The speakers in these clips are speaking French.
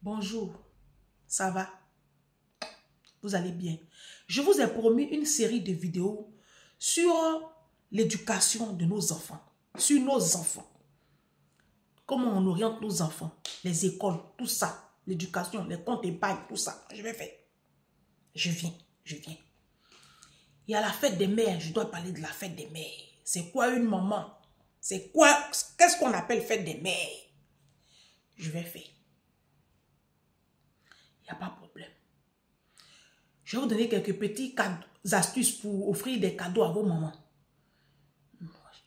Bonjour, ça va? Vous allez bien? Je vous ai promis une série de vidéos sur l'éducation de nos enfants, sur nos enfants. Comment on oriente nos enfants, les écoles, tout ça, l'éducation, les comptes épargne, tout ça. Je vais faire. Je viens. Il y a la fête des mères, je dois parler de la fête des mères. C'est quoi une maman? C'est quoi? Qu'est-ce qu'on appelle fête des mères? Je vais faire. Il n'y a pas de problème. Je vais vous donner quelques petites astuces pour offrir des cadeaux à vos mamans.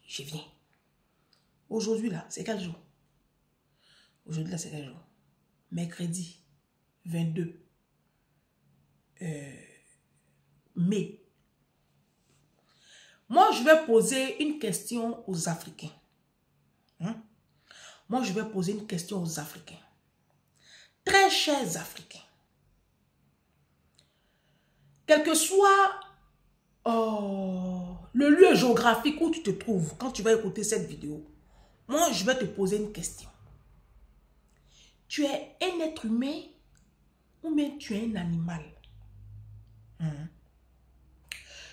Je viens. Aujourd'hui, là, c'est quel jour? Aujourd'hui, là, c'est quel jour? Mercredi 22 mai. Moi, je vais poser une question aux Africains. Moi, je vais poser une question aux Africains. Très chers Africains. Quel que soit le lieu géographique où tu te trouves quand tu vas écouter cette vidéo, moi, je vais te poser une question. Tu es un être humain ou bien tu es un animal?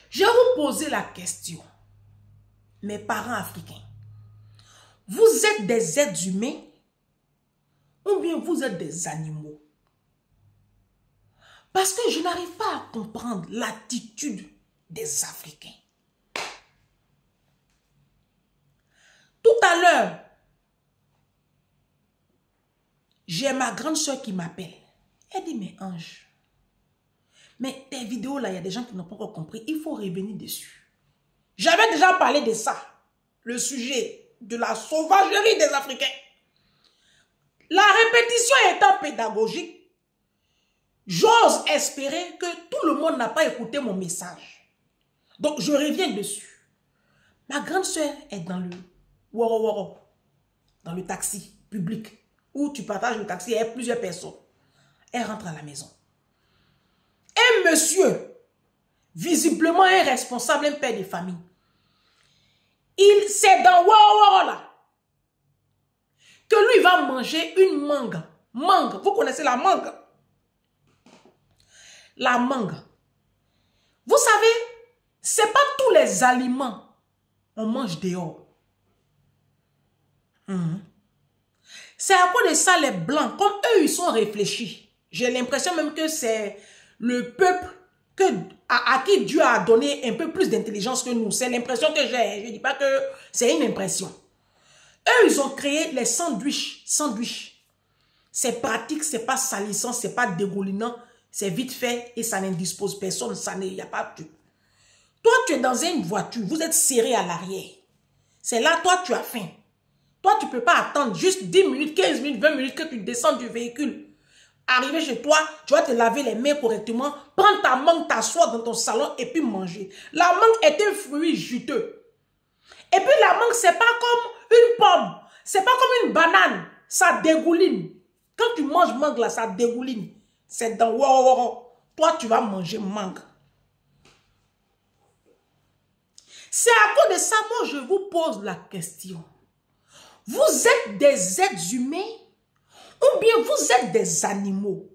Je vais vous poser la question, mes parents africains. Vous êtes des êtres humains ou bien vous êtes des animaux? Parce que je n'arrive pas à comprendre l'attitude des Africains. Tout à l'heure, j'ai ma grande soeur qui m'appelle. Elle dit, mais Ange, mais tes vidéos là, il y a des gens qui n'ont pas encore compris. Il faut revenir dessus. J'avais déjà parlé de ça. Le sujet de la sauvagerie des Africains. La répétition étant pédagogique, j'ose espérer que tout le monde n'a pas écouté mon message. Donc, je reviens dessus. Ma grande soeur est dans le Woro, dans le taxi public, où tu partages le taxi avec plusieurs personnes. Elle rentre à la maison. Un monsieur, visiblement un responsable, un père de famille, c'est dans Woro là, que lui va manger une mangue. Mangue, vous connaissez la mangue? La mangue. Vous savez, c'est pas tous les aliments on mange dehors. C'est à cause de ça les blancs, comme eux ils sont réfléchis. J'ai l'impression même que c'est le peuple à qui Dieu a donné un peu plus d'intelligence que nous. C'est l'impression que j'ai. Je ne dis pas que c'est une impression. Eux ils ont créé les sandwichs. C'est pratique, c'est pas salissant, c'est pas dégoulinant. C'est vite fait et ça n'indispose personne. Il n'y a pas de... Toi, tu es dans une voiture, vous êtes serré à l'arrière. C'est là, toi, tu as faim. Toi, tu ne peux pas attendre juste 10 minutes, 15 minutes, 20 minutes que tu descends du véhicule. Arriver chez toi, tu vas te laver les mains correctement, prendre ta mangue, t'asseoir dans ton salon et puis manger. La mangue est un fruit juteux. Et puis la mangue, c'est pas comme une pomme. C'est pas comme une banane. Ça dégouline. Quand tu manges mangue là, ça dégouline. C'est dans Woro. Toi, tu vas manger mangue. C'est à cause de ça, moi, je vous pose la question. Vous êtes des êtres humains ou bien vous êtes des animaux?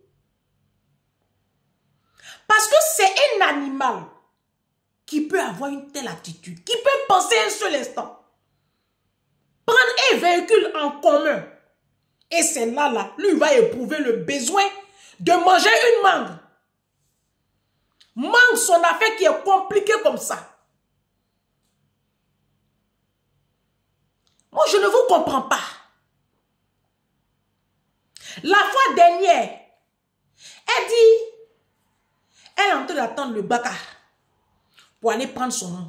Parce que c'est un animal qui peut avoir une telle attitude, qui peut penser un seul instant. Prendre un véhicule en commun. Et c'est là, lui va éprouver le besoin de manger une mangue. Mangue son affaire qui est compliquée comme ça. Moi, je ne vous comprends pas. La fois dernière, elle dit, elle est en train d'attendre le baka pour aller prendre son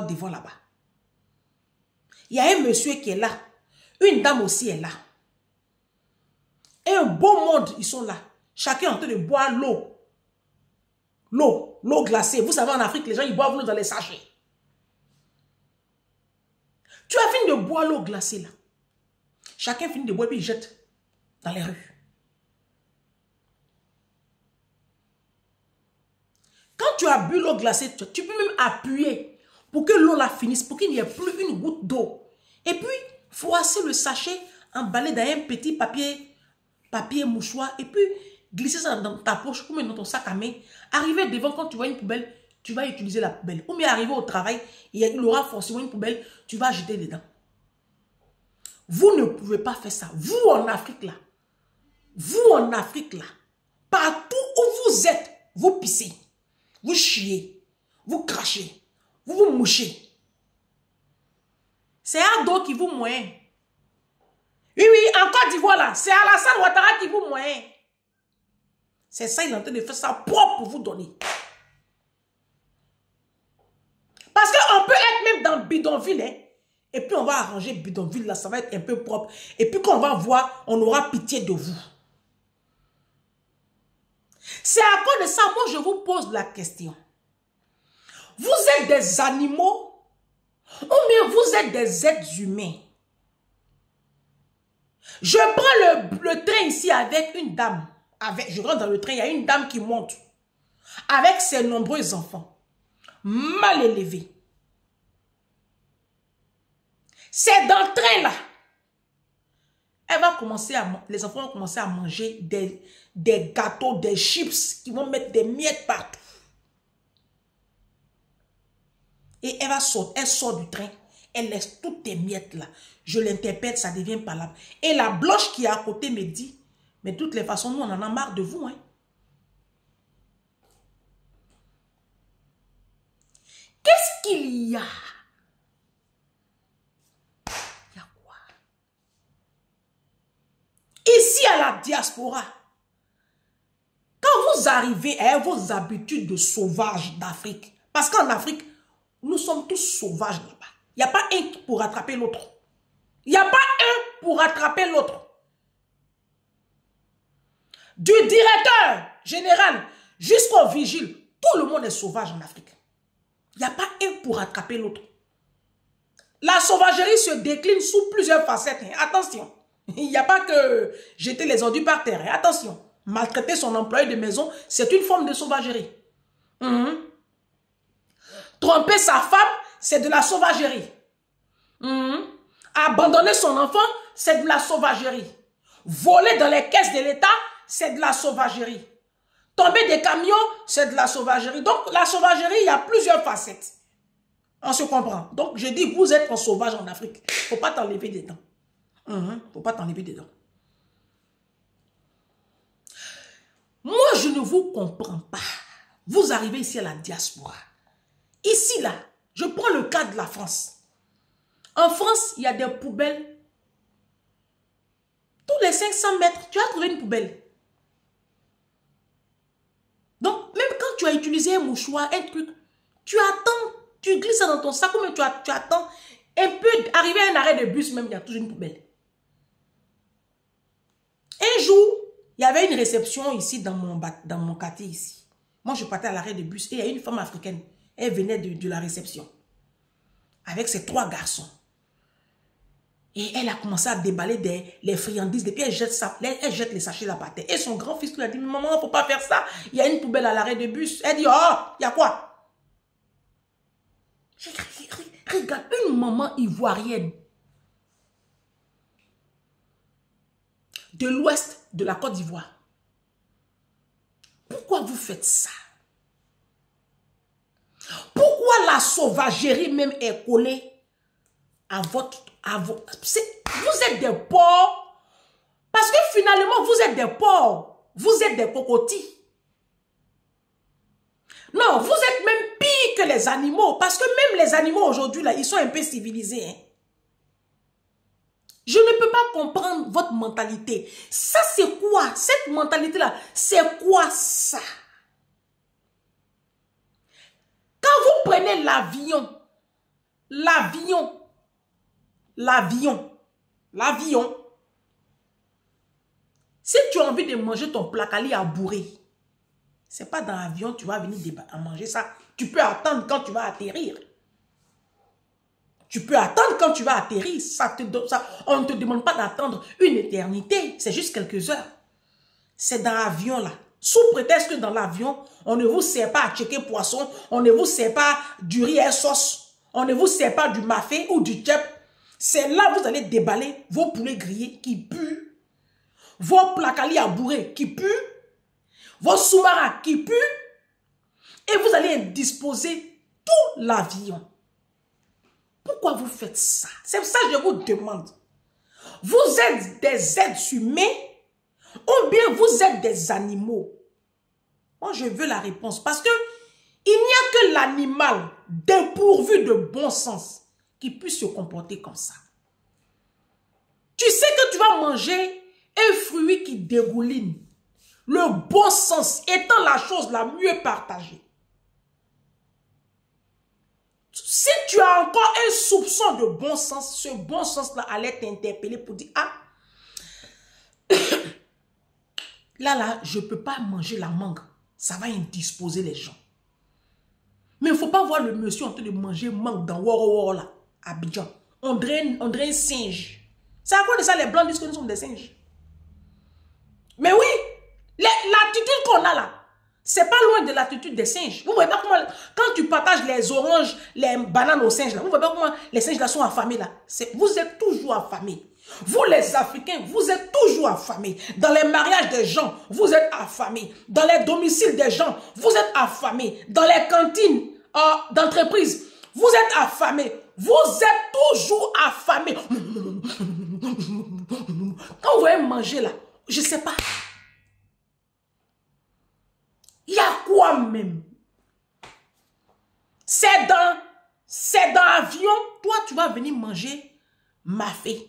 devant là-bas. Il y a un monsieur qui est là. Une dame aussi est là. Et un beau monde, ils sont là. Chacun est en train de boire l'eau. L'eau glacée. Vous savez, en Afrique, les gens, ils boivent l'eau dans les sachets. Tu as fini de boire l'eau glacée là. Chacun finit de boire et puis il jette dans les rues. Quand tu as bu l'eau glacée, tu peux même appuyer pour que l'eau la finisse, pour qu'il n'y ait plus une goutte d'eau. Et puis, froisser le sachet emballé dans un petit papier papier, mouchoir, et puis glisser ça dans ta poche ou même dans ton sac à main. Arriver devant, quand tu vois une poubelle, tu vas utiliser la poubelle. Ou bien arriver au travail, il aura forcément une poubelle, tu vas jeter dedans. Vous ne pouvez pas faire ça. Vous en Afrique là, partout où vous êtes, vous pissez, vous chiez, vous crachez, vous vous mouchez. C'est Ado qui vous moyen. Oui, en Côte d'Ivoire là, c'est Alassane Ouattara qui vous moyen. C'est ça, il est en train de faire ça propre pour vous donner. Parce qu'on peut être même dans bidonville, hein, et puis on va arranger bidonville là, ça va être un peu propre. Et puis quand on va voir, on aura pitié de vous. C'est à cause de ça, moi je vous pose la question. Vous êtes des animaux ou bien vous êtes des êtres humains? Je prends le train ici avec une dame. Je rentre dans le train, il y a une dame qui monte avec ses nombreux enfants, mal élevés. C'est dans le train là. Les enfants vont commencer à manger des gâteaux, des chips qui vont mettre des miettes partout. Et elle sort du train, elle laisse toutes tes miettes là. Je l'interpelle, ça devient palable. Et la blanche qui est à côté me dit, mais de toutes les façons, nous on en a marre de vous. Hein. Qu'est-ce qu'il y a? Il y a quoi? Ici à la diaspora, quand vous arrivez à vos habitudes de sauvages d'Afrique, parce qu'en Afrique, nous sommes tous sauvages là-bas. Il n'y a pas un pour rattraper l'autre. Il n'y a pas un pour rattraper l'autre. Du directeur général jusqu'au vigile, tout le monde est sauvage en Afrique. Il n'y a pas un pour rattraper l'autre. La sauvagerie se décline sous plusieurs facettes. Hein. Attention, il n'y a pas que jeter les ordures par terre. Hein. Attention, maltraiter son employé de maison, c'est une forme de sauvagerie. Tromper sa femme, c'est de la sauvagerie. Abandonner son enfant, c'est de la sauvagerie. Voler dans les caisses de l'État, c'est de la sauvagerie. Tomber des camions, c'est de la sauvagerie. Donc, la sauvagerie, il y a plusieurs facettes. On se comprend. Donc, je dis, vous êtes un sauvage en Afrique. Il ne faut pas t'enlever dedans. Il ne faut pas t'enlever dedans. Moi, je ne vous comprends pas. Vous arrivez ici à la diaspora. Ici, là, je prends le cas de la France. En France, il y a des poubelles. Tous les 500 mètres, tu as trouvé une poubelle. Donc, même quand tu as utilisé un mouchoir, un truc, tu attends, tu glisses ça dans ton sac, ou même tu attends un peu, arriver à un arrêt de bus, même, il y a toujours une poubelle. Un jour, il y avait une réception ici dans mon quartier ici. Moi, je partais à l'arrêt de bus et il y a une femme africaine. Elle venait de la réception avec ses 3 garçons. Et elle a commencé à déballer les friandises. Et puis elle jette les sachets là par terre. Et son grand-fils lui a dit, maman, il ne faut pas faire ça. Il y a une poubelle à l'arrêt de bus. Elle dit, oh, il y a quoi? Regarde, une maman ivoirienne de l'ouest de la Côte d'Ivoire. Pourquoi vous faites ça? Pourquoi la sauvagerie même est collée à votre... Vous êtes des porcs. Parce que finalement, vous êtes des porcs. Vous êtes des cocotis. Non, vous êtes même pire que les animaux. Parce que même les animaux aujourd'hui, là, ils sont un peu civilisés. Hein. Je ne peux pas comprendre votre mentalité. Ça, c'est quoi? Cette mentalité-là, c'est quoi ça? Quand vous prenez l'avion, si tu as envie de manger ton placali à bourrer, c'est pas dans l'avion tu vas venir à manger ça. Tu peux attendre quand tu vas atterrir. Tu peux attendre quand tu vas atterrir. On ne te demande pas d'attendre une éternité. C'est juste quelques heures. C'est dans l'avion là. Sous prétexte que dans l'avion, on ne vous sert pas à checker poisson, on ne vous sert pas du riz à sauce, on ne vous sert pas du mafé ou du tchèp. C'est là que vous allez déballer vos poulets grillés qui puent. vos placali à bourrer qui puent, vos sous-marins qui puent, et vous allez indisposer tout l'avion. Pourquoi vous faites ça? C'est ça que je vous demande. Vous êtes des êtres humains ou bien vous êtes des animaux? Moi, je veux la réponse parce que il n'y a que l'animal dépourvu de bon sens qui puisse se comporter comme ça. Tu sais que tu vas manger un fruit qui dégouline. Le bon sens étant la chose la mieux partagée. Si tu as encore un soupçon de bon sens, ce bon sens-là allait t'interpeller pour dire, ah, là, je ne peux pas manger la mangue. Ça va indisposer les gens. Mais il ne faut pas voir le monsieur en train de manger mangue dans Woro là, à Abidjan. On dirait un singe. C'est à cause de ça les blancs disent que nous sommes des singes. Mais oui, l'attitude qu'on a là, c'est pas loin de l'attitude des singes. Vous voyez pas comment, quand tu partages les oranges, les bananes aux singes là, vous voyez pas comment les singes là sont affamés là. Vous êtes toujours affamés. Vous les Africains, vous êtes toujours affamés. Dans les mariages des gens, vous êtes affamés. Dans les domiciles des gens, vous êtes affamés. Dans les cantines d'entreprise, vous êtes affamés. Vous êtes toujours affamés. Quand vous voyez manger là, je ne sais pas. Il y a quoi même? C'est dans l'avion, toi tu vas venir manger mafé.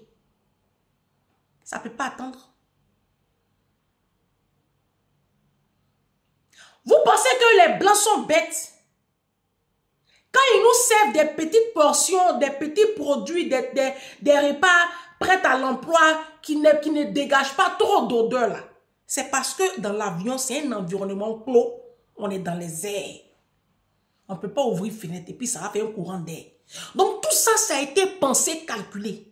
Ça ne peut pas attendre. Vous pensez que les blancs sont bêtes? Quand ils nous servent des petites portions, des petits produits, des repas prêts à l'emploi qui ne dégagent pas trop d'odeur là. C'est parce que dans l'avion, c'est un environnement clos. On est dans les airs. On ne peut pas ouvrir fenêtre et puis ça va faire un courant d'air. Donc tout ça, ça a été pensé, calculé.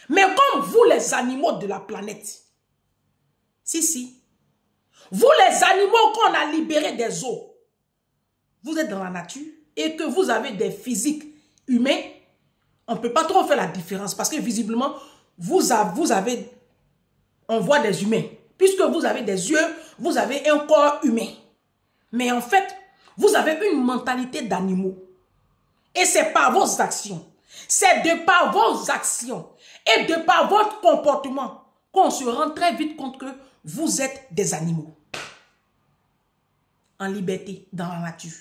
Mais comme vous, les animaux de la planète, si, vous les animaux qu'on a libérés des eaux, vous êtes dans la nature et que vous avez des physiques humains, on ne peut pas trop faire la différence parce que visiblement, on voit des humains. Puisque vous avez des yeux, vous avez un corps humain. Mais en fait, vous avez une mentalité d'animaux. Et c'est par vos actions. C'est de par vos actions et de par votre comportement qu'on se rend très vite compte que vous êtes des animaux. En liberté, dans la nature.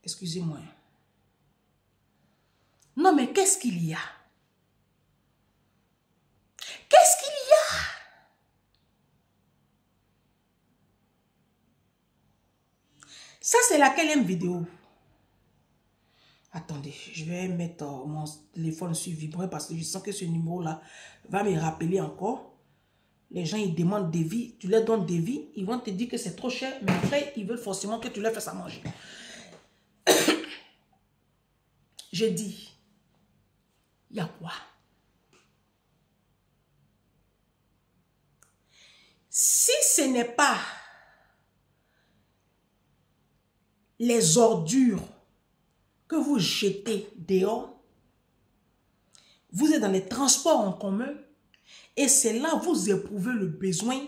Excusez-moi. Non, mais qu'est-ce qu'il y a? Qu'est-ce qu'il y a? Ça, c'est laquelle vidéo? Attendez, je vais mettre mon téléphone sur vibreur parce que je sens que ce numéro-là va me rappeler encore. Les gens, ils demandent des vies. Tu leur donnes des vies. Ils vont te dire que c'est trop cher. Mais après, ils veulent forcément que tu leur fasses à manger. Je dis, il y a quoi? Si ce n'est pas les ordures que vous jetez dehors, vous êtes dans les transports en commun et c'est là que vous éprouvez le besoin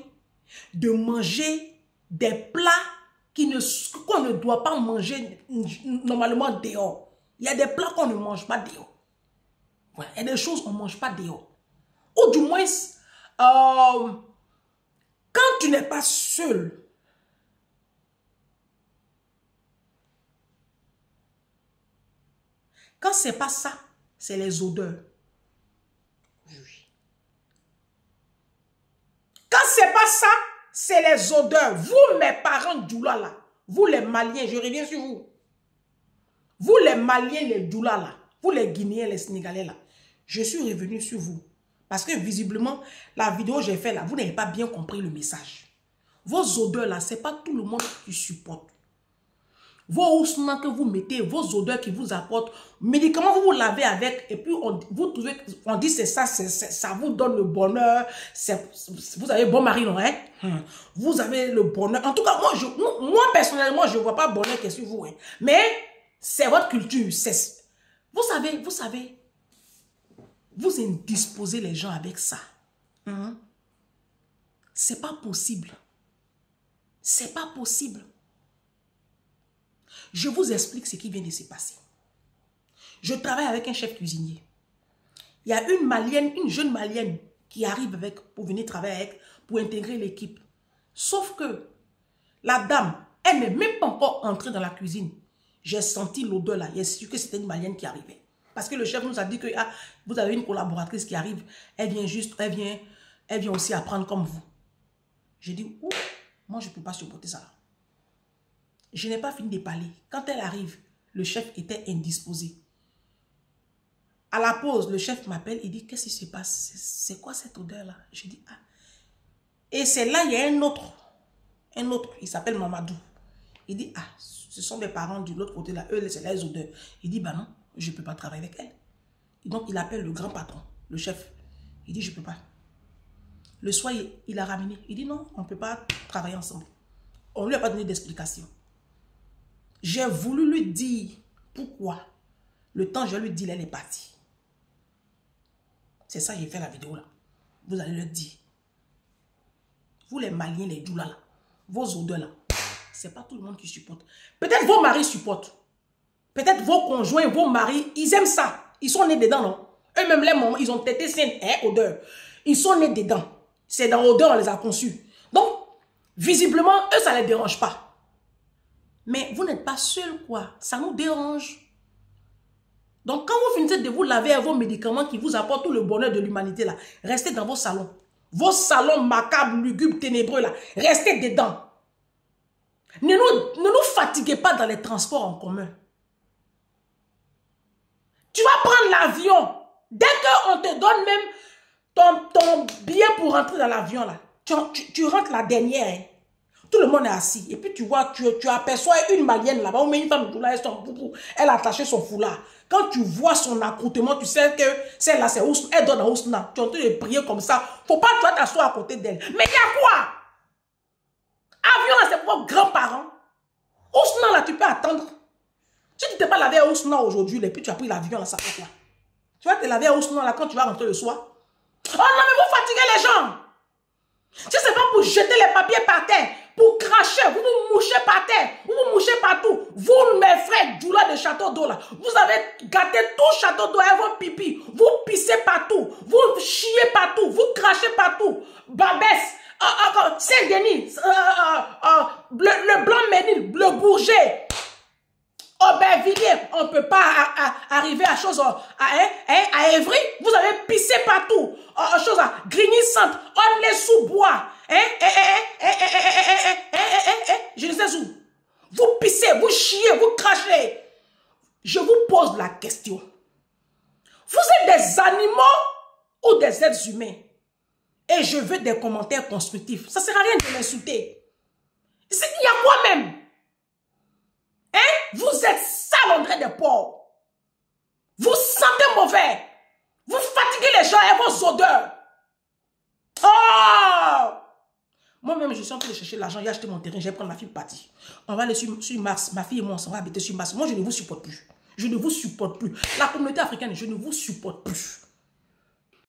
de manger des plats qu'on ne doit pas manger normalement dehors. Il y a des plats qu'on ne mange pas dehors. Voilà. Il y a des choses qu'on ne mange pas dehors. Ou du moins, quand tu n'es pas seul, quand ce n'est pas ça, c'est les odeurs. Oui. Quand ce n'est pas ça, c'est les odeurs. Vous, mes parents Djoula là, vous les Maliens, je reviens sur vous. Vous les Maliens, les Djoula là, vous les Guinéens, les Sénégalais là, je suis revenu sur vous. Parce que visiblement, la vidéo que j'ai faite là, vous n'avez pas bien compris le message. Vos odeurs là, ce n'est pas tout le monde qui supporte. Vos oussements que vous mettez, vos odeurs qui vous apportent, médicaments vous lavez avec, et puis vous trouvez, on dit c'est ça, ça vous donne le bonheur, vous avez bon mari, non, hein? Vous avez le bonheur. En tout cas, moi personnellement, je ne vois pas bonheur qui est sur vous, hein? Mais c'est votre culture. Vous savez, vous indisposez les gens avec ça. C'est pas possible. C'est pas possible. Je vous explique ce qui vient de se passer. Je travaille avec un chef cuisinier. Il y a une Malienne, une jeune Malienne qui arrive pour venir travailler pour intégrer l'équipe. Sauf que la dame, elle n'est même pas encore entrée dans la cuisine. J'ai senti l'odeur là. Il est sûr que c'était une Malienne qui arrivait. Parce que le chef nous a dit que vous avez une collaboratrice qui arrive. Elle vient aussi apprendre comme vous. J'ai dit, moi je ne peux pas supporter ça. Je n'ai pas fini de parler. Quand elle arrive, le chef était indisposé. À la pause, le chef m'appelle, il dit, qu'est-ce qui se passe? C'est quoi cette odeur-là? Je dis, ah. Et c'est là, il y a un autre, il s'appelle Mamadou. Il dit, ah, ce sont des parents de l'autre côté là, eux, c'est les odeurs. Il dit, bah non, je ne peux pas travailler avec elle. Et donc, il appelle le grand patron, le chef. Il dit, je ne peux pas. Le soir, il a ramené. Il dit, non, on ne peut pas travailler ensemble. On ne lui a pas donné d'explication. J'ai voulu lui dire pourquoi. Le temps, je lui dis, elle est partie. C'est ça, j'ai fait la vidéo là. Vous allez le dire. Vous les Maliens, les Djoula là, vos odeurs là, c'est pas tout le monde qui supporte. Peut-être vos maris supportent. Peut-être vos conjoints, vos maris, ils aiment ça. Ils sont nés dedans, non? Eux-mêmes, les mamans, ils ont été saines, odeur. Ils sont nés dedans. C'est dans l'odeur, on les a conçus. Donc, visiblement, eux, ça ne les dérange pas. Mais vous n'êtes pas seul, quoi. Ça nous dérange. Donc, quand vous finissez de vous laver avec vos médicaments qui vous apportent tout le bonheur de l'humanité, là, restez dans vos salons. Vos salons macabres, lugubres, ténébreux, là, restez dedans. Ne nous fatiguez pas dans les transports en commun. Tu vas prendre l'avion. Dès qu'on te donne même ton billet pour rentrer dans l'avion, là, tu rentres la dernière. Hein. Tout le monde est assis. Et puis tu vois, tu aperçois une Malienne là-bas, ou une femme de elle a attaché son foulard. Quand tu vois son accoutrement, tu sais que celle-là, c'est Ousna. Elle donne à Ousna. Tu es en train de prier comme ça. Faut pas toi t'asseoir à côté d'elle. Mais il y a quoi? Avion là, c'est pour vos grands-parents. Ousna là, tu peux attendre. Si tu t'es pas lavé à Ousna aujourd'hui, et puis tu as pris l'avion là, ça fait quoi? Tu vas te laver à Ousna là quand tu vas rentrer le soir. Oh non, mais vous fatiguez les gens. Si c'est pas pour jeter les papiers par terre, pour cracher, vous vous mouchez par terre, vous vous mouchez partout. Vous, mes frères, Djoula de Château d'eau là, vous avez gâté tout Château d'eau avec vos pipis. Vous pissez partout, vous chiez partout, vous crachez partout. Babès, Saint-Denis, le Blanc-Ménil, le Bourget, Aubervilliers, on ne peut pas arriver à chose à Évry, vous avez pissé partout. Chose à Grigny-Centre, on les sous-bois. Je ne sais où. Vous pissez, vous chiez, vous crachez. Je vous pose la question. Vous êtes des animaux ou des êtres humains? Et je veux des commentaires constructifs. Ça ne sert à rien de m'insulter. Il y a quoi même? Vous êtes salandrés des porcs. Vous sentez mauvais. Vous fatiguez les gens avec vos odeurs. Oh! Moi-même, je suis en train de chercher l'argent. J'ai acheté mon terrain. Je vais prendre ma fille partie. On va aller sur Mars. Ma fille et moi, on va habiter sur Mars. Moi, je ne vous supporte plus. Je ne vous supporte plus. La communauté africaine, je ne vous supporte plus.